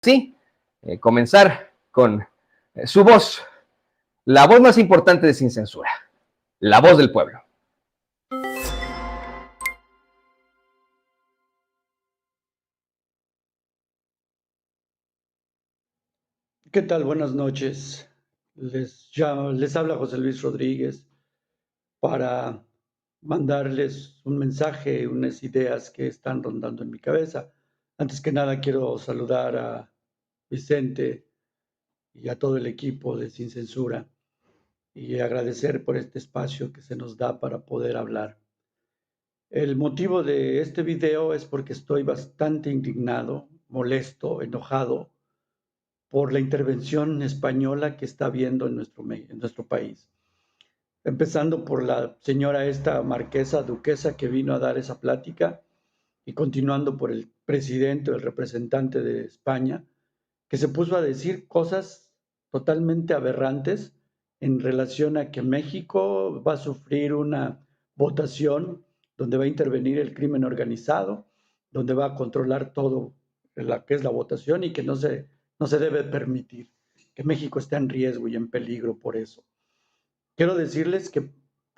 Sí, comenzar con su voz, la voz más importante de Sin Censura, la voz del pueblo. ¿Qué tal? Buenas noches. Les habla José Luis Rodríguez para mandarles un mensaje, unas ideas que están rondando en mi cabeza. Antes que nada, quiero saludar a Vicente y a todo el equipo de Sin Censura y agradecer por este espacio que se nos da para poder hablar. El motivo de este video es porque estoy bastante indignado, molesto, enojado por la intervención española que está habiendo en nuestro país. Empezando por la señora esta marquesa, duquesa, que vino a dar esa plática, y continuando por el presidente o el representante de España, que se puso a decir cosas totalmente aberrantes en relación a que México va a sufrir una votación donde va a intervenir el crimen organizado, donde va a controlar todo lo que es la votación y que no se debe permitir, que México está en riesgo y en peligro por eso. Quiero decirles que,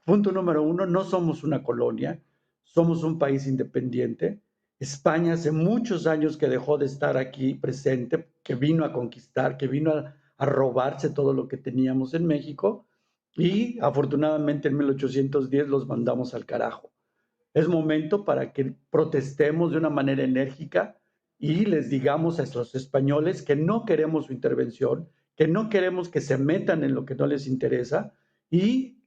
punto número uno, no somos una colonia, somos un país independiente. España hace muchos años que dejó de estar aquí presente, que vino a conquistar, que vino a robarse todo lo que teníamos en México y afortunadamente en 1810 los mandamos al carajo. Es momento para que protestemos de una manera enérgica y les digamos a los españoles que no queremos su intervención, que no queremos que se metan en lo que no les interesa y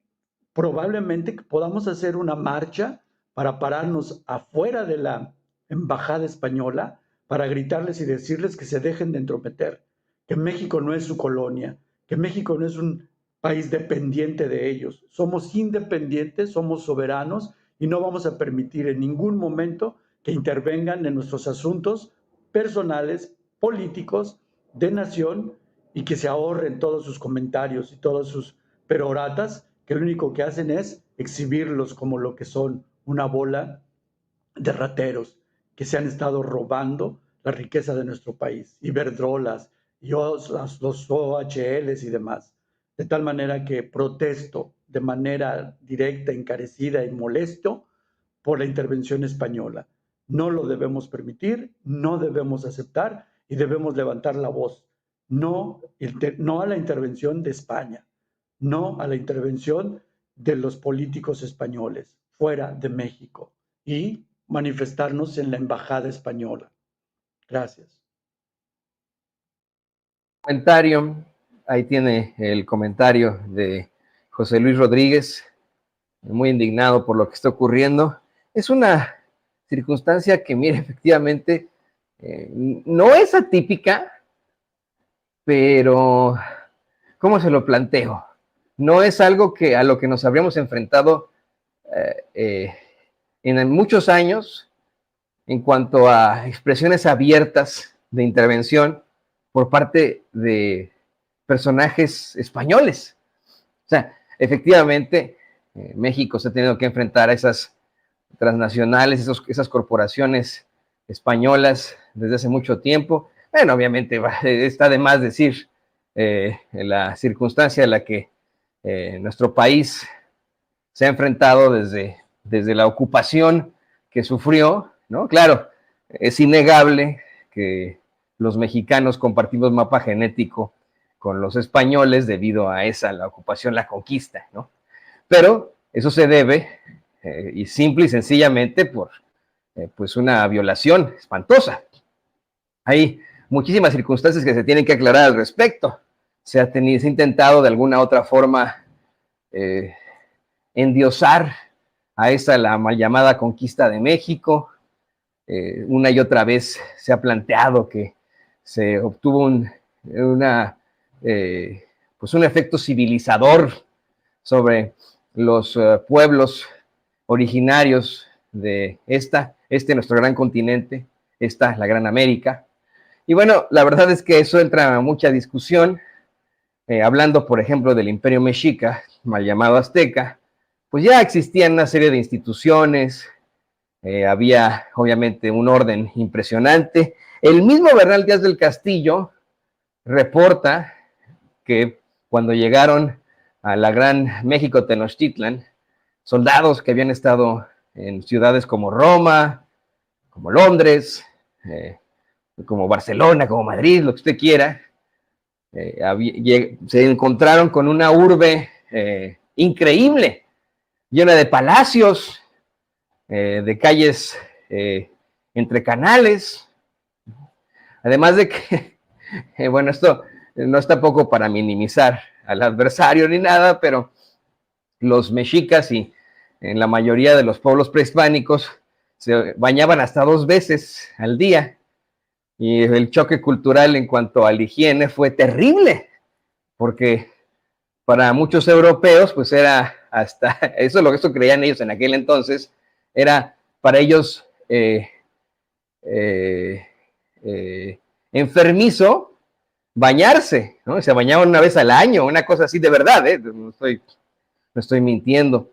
probablemente podamos hacer una marcha para pararnos afuera de la embajada española para gritarles y decirles que se dejen de entrometer, que México no es su colonia, que México no es un país dependiente de ellos. Somos independientes, somos soberanos y no vamos a permitir en ningún momento que intervengan en nuestros asuntos personales, políticos, de nación y que se ahorren todos sus comentarios y todas sus peroratas, que lo único que hacen es exhibirlos como lo que son, una bola de rateros que se han estado robando la riqueza de nuestro país, Iberdrolas, y los OHLs y demás. De tal manera que protesto de manera directa, encarecida y molesto por la intervención española. No lo debemos permitir, no debemos aceptar y debemos levantar la voz. No, no a la intervención de España, no a la intervención de los políticos españoles fuera de México y manifestarnos en la embajada española. Gracias. Comentario, ahí tiene el comentario de José Luis Rodríguez, muy indignado por lo que está ocurriendo. Es una circunstancia que, mire, efectivamente, no es atípica, pero ¿cómo se lo planteo? No es algo a lo que nos habríamos enfrentado en muchos años en cuanto a expresiones abiertas de intervención por parte de personajes españoles. O sea, efectivamente, México se ha tenido que enfrentar a esas transnacionales, esas corporaciones españolas desde hace mucho tiempo. Bueno, obviamente está de más decir la circunstancia en la que nuestro país se ha enfrentado desde la ocupación que sufrió, ¿no? Claro, es innegable que los mexicanos compartimos mapa genético con los españoles debido a la ocupación, la conquista, ¿no? Pero eso se debe, y simple y sencillamente, por pues una violación espantosa. Hay muchísimas circunstancias que se tienen que aclarar al respecto. Se ha intentado de alguna otra forma endiosar a la mal llamada conquista de México. Una y otra vez se ha planteado que se obtuvo pues un efecto civilizador sobre los pueblos originarios de nuestro gran continente, la Gran América. Y bueno, la verdad es que eso entra a mucha discusión, hablando, por ejemplo, del Imperio Mexica, mal llamado Azteca, pues ya existían una serie de instituciones, había obviamente un orden impresionante. El mismo Bernal Díaz del Castillo reporta que cuando llegaron a la Gran México Tenochtitlan, soldados que habían estado en ciudades como Roma, como Londres, como Barcelona, como Madrid, lo que usted quiera, se encontraron con una urbe increíble, llena de palacios, de calles entre canales, además de que, bueno, esto no está poco para minimizar al adversario ni nada, pero los mexicas y en la mayoría de los pueblos prehispánicos se bañaban hasta 2 veces al día, y el choque cultural en cuanto a la higiene fue terrible, porque para muchos europeos, pues era hasta, eso creían ellos en aquel entonces, era para ellos enfermizo bañarse, ¿no? Se bañaban una vez al año, una cosa así de verdad, no estoy mintiendo.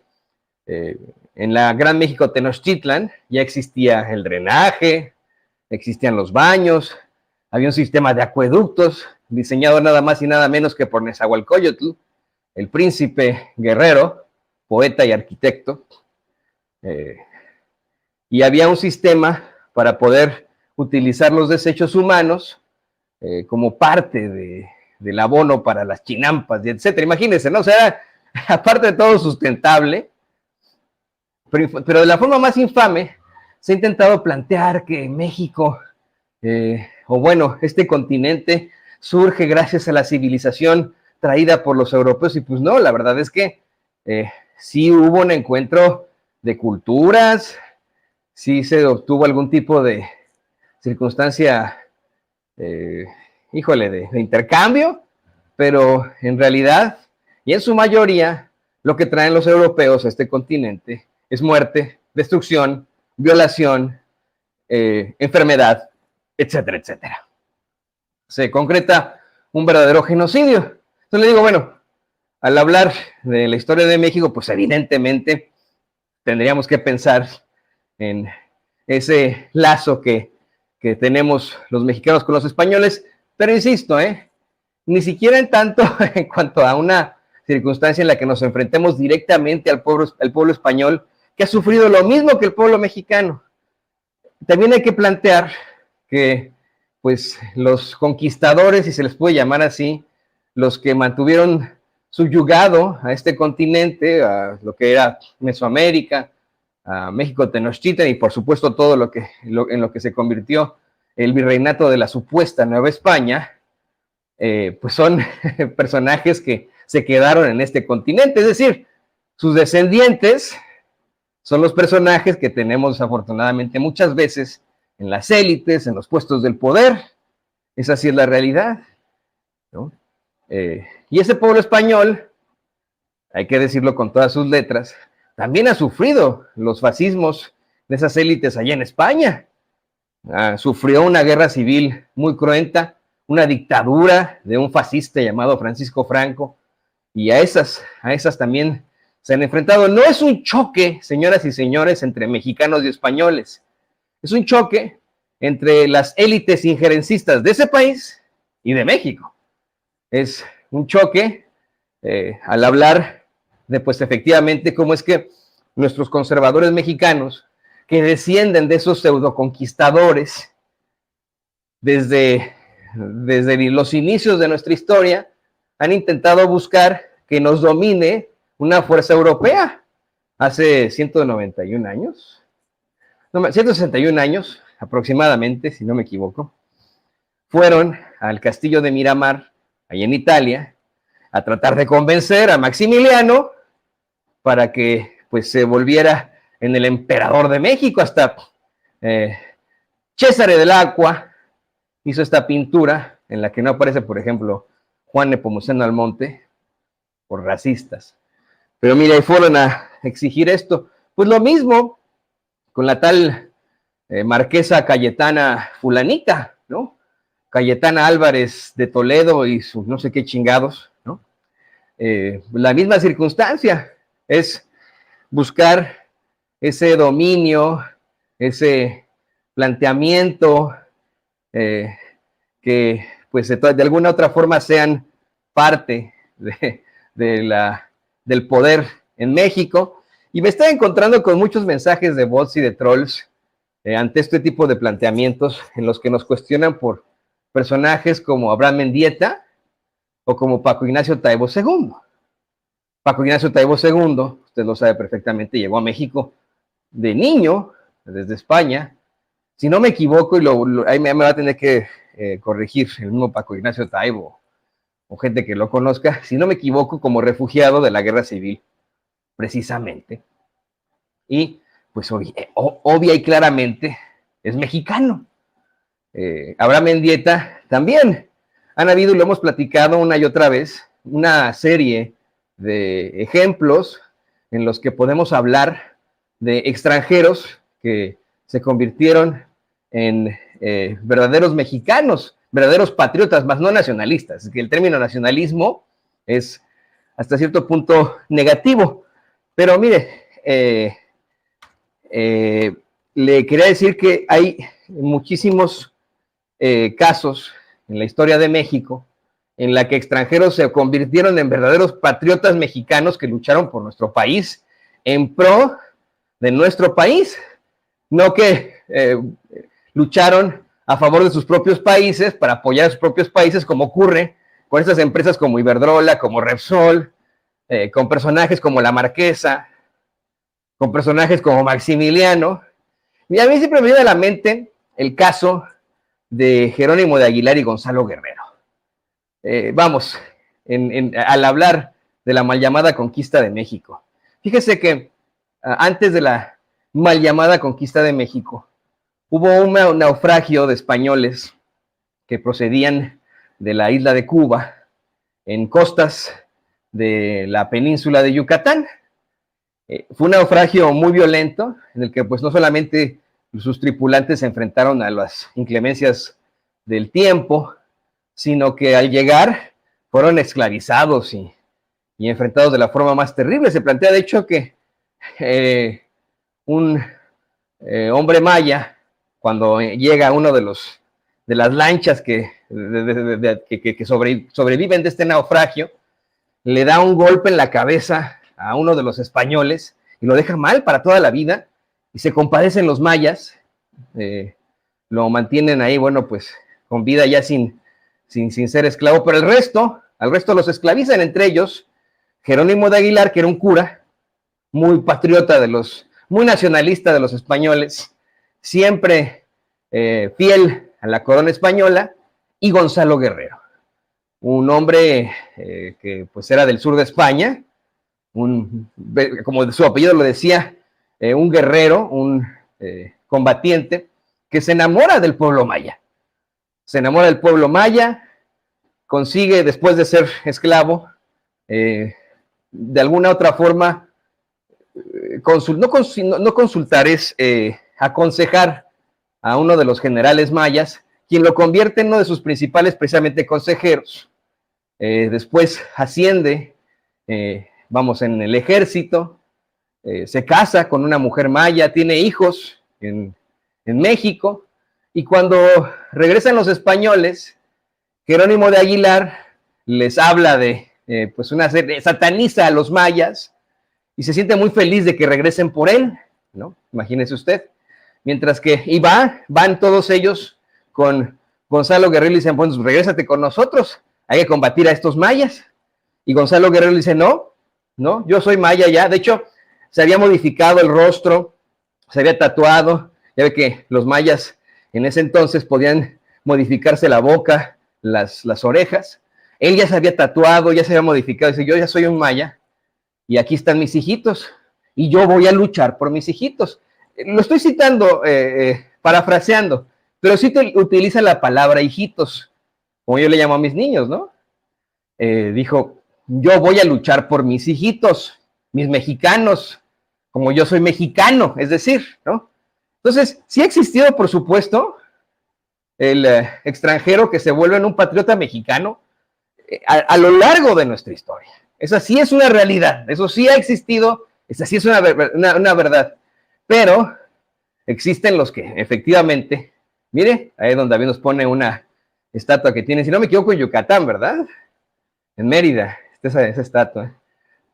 En la Gran México Tenochtitlan ya existía el drenaje, existían los baños, había un sistema de acueductos diseñado nada más y nada menos que por Nezahualcóyotl, el príncipe guerrero, poeta y arquitecto, y había un sistema para poder utilizar los desechos humanos como parte del abono para las chinampas, y etcétera. Imagínense, ¿no? O sea, aparte de todo sustentable, pero de la forma más infame, se ha intentado plantear que México, o bueno, este continente surge gracias a la civilización traída por los europeos, y pues no, la verdad es que sí hubo un encuentro de culturas, sí se obtuvo algún tipo de circunstancia, híjole, de intercambio, pero en realidad, y en su mayoría, lo que traen los europeos a este continente es muerte, destrucción, violación, enfermedad, etcétera, etcétera. Se concreta un verdadero genocidio. Entonces le digo, bueno, al hablar de la historia de México, pues evidentemente tendríamos que pensar en ese lazo que tenemos los mexicanos con los españoles, pero insisto, ni siquiera en tanto en cuanto a una circunstancia en la que nos enfrentemos directamente al pueblo español, que ha sufrido lo mismo que el pueblo mexicano. También hay que plantear que pues los conquistadores, si se les puede llamar así, los que mantuvieron subyugado a este continente, a lo que era Mesoamérica, a México Tenochtitlan y por supuesto todo en lo que se convirtió el virreinato de la supuesta Nueva España, pues son personajes que se quedaron en este continente, es decir, sus descendientes son los personajes que tenemos afortunadamente muchas veces en las élites, en los puestos del poder. Esa sí es la realidad, ¿no? Y ese pueblo español, hay que decirlo con todas sus letras, también ha sufrido los fascismos de esas élites allá en España. Sufrió una guerra civil muy cruenta, una dictadura de un fascista llamado Francisco Franco, y a esas también se han enfrentado. No es un choque, señoras y señores, entre mexicanos y españoles. Es un choque entre las élites injerencistas de ese país y de México. Es un choque al hablar de, pues efectivamente, cómo es que nuestros conservadores mexicanos, que descienden de esos pseudoconquistadores desde los inicios de nuestra historia, han intentado buscar que nos domine una fuerza europea. Hace 191 años, 161 años aproximadamente, si no me equivoco, fueron al castillo de Miramar, ahí en Italia, a tratar de convencer a Maximiliano para que pues se volviera en el emperador de México. Hasta César del Acqua hizo esta pintura en la que no aparece, por ejemplo, Juan Nepomuceno Almonte, por racistas. Pero mira, ahí fueron a exigir esto. Pues lo mismo con la tal marquesa Cayetana fulanita, ¿no? Cayetana Álvarez de Toledo y sus no sé qué chingados, ¿no? La misma circunstancia es buscar ese dominio ese planteamiento que pues de alguna otra forma sean parte del poder en México. Y me estoy encontrando con muchos mensajes de bots y de trolls ante este tipo de planteamientos en los que nos cuestionan por personajes como Abraham Mendieta o como Paco Ignacio Taibo II. Paco Ignacio Taibo II, usted lo sabe perfectamente, llegó a México de niño, desde España. Si no me equivoco, y ahí me va a tener que corregir el mismo Paco Ignacio Taibo o gente que lo conozca, si no me equivoco, como refugiado de la guerra civil, precisamente. Y pues obvia y claramente es mexicano. Abraham Mendieta también. Han habido, y lo hemos platicado una y otra vez, una serie de ejemplos en los que podemos hablar de extranjeros que se convirtieron en verdaderos mexicanos, verdaderos patriotas, más no nacionalistas. Que el término nacionalismo es hasta cierto punto negativo. Pero mire, le quería decir que hay muchísimos casos en la historia de México en la que extranjeros se convirtieron en verdaderos patriotas mexicanos que lucharon por nuestro país en pro de nuestro país, no que lucharon a favor de sus propios países para apoyar a sus propios países, como ocurre con estas empresas como Iberdrola, como Repsol, con personajes como la Marquesa, con personajes como Maximiliano. Y a mí siempre me viene a la mente el caso de Jerónimo de Aguilar y Gonzalo Guerrero. Vamos, al hablar de la mal llamada conquista de México. Fíjese que antes de la mal llamada conquista de México, hubo un naufragio de españoles que procedían de la isla de Cuba en costas de la península de Yucatán. Fue un naufragio muy violento en el que pues no solamente sus tripulantes se enfrentaron a las inclemencias del tiempo, sino que al llegar fueron esclavizados y enfrentados de la forma más terrible. Se plantea de hecho que un hombre maya, cuando llega a uno de las lanchas que sobreviven de este naufragio, le da un golpe en la cabeza a uno de los españoles y lo deja mal para toda la vida, y se compadecen los mayas, lo mantienen ahí, bueno, pues con vida ya sin ser esclavo, pero al resto los esclavizan, entre ellos Jerónimo de Aguilar, que era un cura muy patriota muy nacionalista de los españoles, siempre fiel a la corona española, y Gonzalo Guerrero, un hombre que pues era del sur de España, como su apellido lo decía, un guerrero, un combatiente, que se enamora del pueblo maya. Se enamora del pueblo maya, consigue, después de ser esclavo, de alguna otra forma, no consultar, es aconsejar a uno de los generales mayas, quien lo convierte en uno de sus principales, precisamente, consejeros. Después asciende, en el ejército, se casa con una mujer maya, tiene hijos en México, y cuando regresan los españoles, Jerónimo de Aguilar les habla sataniza a los mayas y se siente muy feliz de que regresen por él, ¿no? Imagínese usted. Mientras que van todos ellos con Gonzalo Guerrero y dicen, pues regrésate con nosotros, hay que combatir a estos mayas. Y Gonzalo Guerrero dice, no, yo soy maya ya. De hecho, se había modificado el rostro, se había tatuado. Ya ve que los mayas en ese entonces podían modificarse la boca, las orejas. Él ya se había tatuado, ya se había modificado. Dice, yo ya soy un maya y aquí están mis hijitos y yo voy a luchar por mis hijitos. Lo estoy citando, parafraseando, pero sí utiliza la palabra hijitos, como yo le llamo a mis niños, ¿no? Dijo, yo voy a luchar por mis hijitos, mis mexicanos, como yo soy mexicano, es decir, ¿no? Entonces, sí ha existido, por supuesto, el extranjero que se vuelve en un patriota mexicano a lo largo de nuestra historia. Esa sí es una realidad, eso sí ha existido, esa sí es una verdad. Pero existen los que efectivamente, mire, ahí donde David nos pone una estatua que tiene, si no me equivoco, en Yucatán, ¿verdad? En Mérida, esa estatua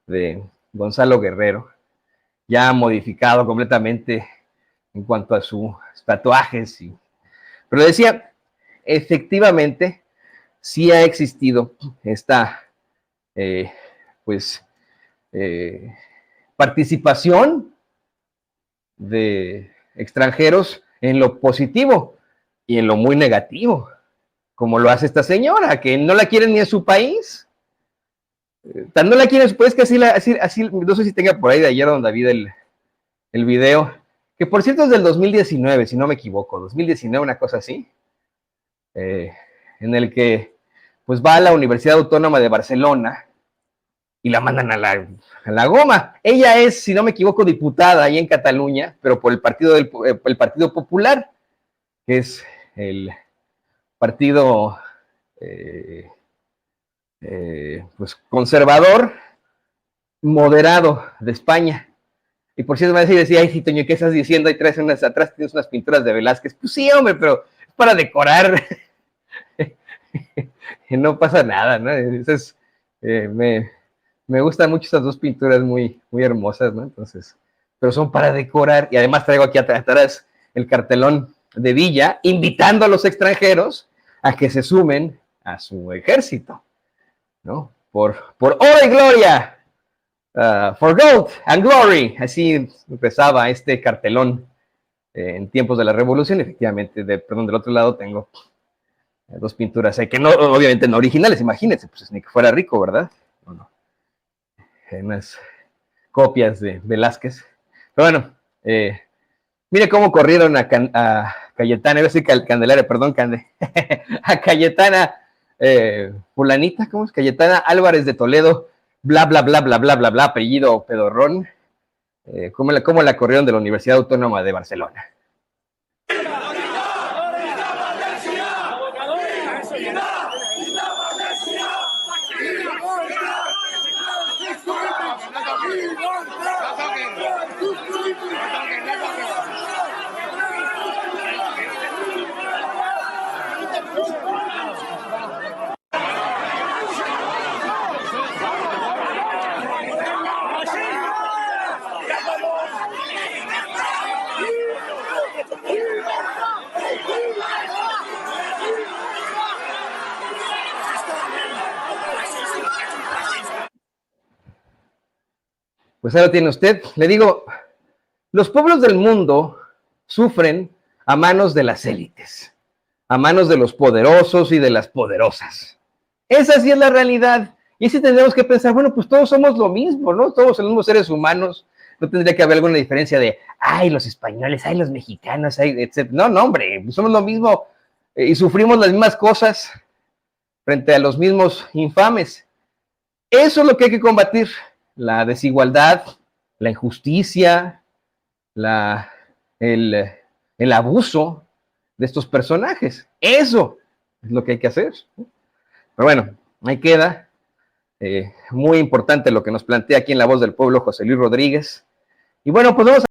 de Gonzalo Guerrero, ya modificado completamente en cuanto a sus tatuajes. Pero decía, efectivamente, sí ha existido esta, pues, participación de extranjeros en lo positivo y en lo muy negativo, como lo hace esta señora, que no la quieren ni en su país. Tan no la quieren, pues que así, no sé si tenga por ahí de ayer don David el video, que por cierto es del 2019, si no me equivoco, 2019, una cosa así, en el que pues va a la Universidad Autónoma de Barcelona y la mandan a la goma. Ella es, si no me equivoco, diputada ahí en Cataluña, pero por el Partido Popular, que es el partido pues conservador, moderado de España. Y por cierto me decía, ay, sí, Toño, ¿qué estás diciendo? Ahí atrás tienes unas pinturas de Velázquez. Pues sí, hombre, pero es para decorar. No pasa nada, ¿no? Entonces, me gustan mucho esas dos pinturas muy, muy hermosas, ¿no? Entonces, pero son para decorar. Y además traigo aquí atrás el cartelón de Villa, invitando a los extranjeros a que se sumen a su ejército, ¿no? Por oro y gloria. For gold and glory, así empezaba este cartelón en tiempos de la revolución. Efectivamente, del otro lado tengo dos pinturas que no, obviamente no originales, imagínense, pues ni que fuera rico, ¿verdad? No. Unas copias de Velázquez. Pero bueno, mire cómo corrieron a Cayetana, iba a decir Candelaria, perdón, a Cayetana fulanita, ¿cómo es? Cayetana Álvarez de Toledo, bla, bla, bla, bla, bla, bla, bla, apellido Pedorrón, ¿cómo la corrieron de la Universidad Autónoma de Barcelona? Pues ahí lo tiene usted. Le digo, los pueblos del mundo sufren a manos de las élites, a manos de los poderosos y de las poderosas. Esa sí es la realidad. Y sí tendríamos que pensar, bueno, pues todos somos lo mismo, ¿no? Todos somos seres humanos. No tendría que haber alguna diferencia de, ay, los españoles, ay, los mexicanos, ay, etc. No, no, hombre, somos lo mismo y sufrimos las mismas cosas frente a los mismos infames. Eso es lo que hay que combatir. La desigualdad, la injusticia, el abuso de estos personajes. Eso es lo que hay que hacer. Pero bueno, ahí queda. Muy importante lo que nos plantea aquí en La Voz del Pueblo José Luis Rodríguez. Y bueno, pues vamos a